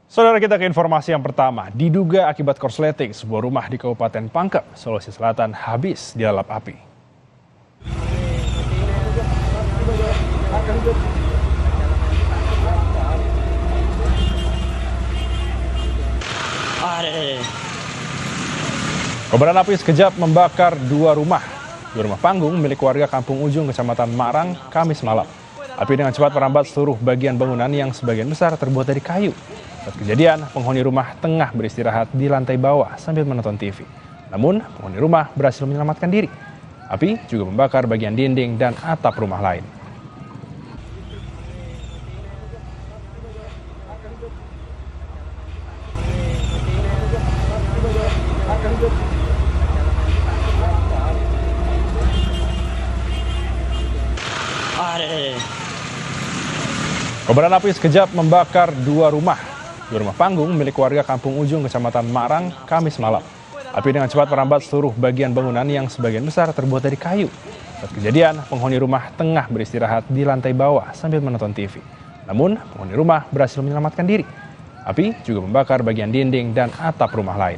Saudara, kita ke informasi yang pertama. Diduga akibat korsleting, sebuah rumah di Kabupaten Pangkep, Sulawesi Selatan habis dilalap api. Kobaran api sekejap membakar dua rumah panggung milik warga Kampung Ujung, Kecamatan Marang, Kamis malam. Api dengan cepat merambat seluruh bagian bangunan yang sebagian besar terbuat dari kayu. Saat kejadian, penghuni rumah tengah beristirahat di lantai bawah sambil menonton TV. Namun, penghuni rumah berhasil menyelamatkan diri. Api juga membakar bagian dinding dan atap rumah lain. Kobaran api sekejap membakar dua rumah panggung milik warga Kampung Ujung, Kecamatan Marang, Kamis malam. Api dengan cepat merambat seluruh bagian bangunan yang sebagian besar terbuat dari kayu. Saat kejadian, penghuni rumah tengah beristirahat di lantai bawah sambil menonton TV. Namun, penghuni rumah berhasil menyelamatkan diri. Api juga membakar bagian dinding dan atap rumah lain.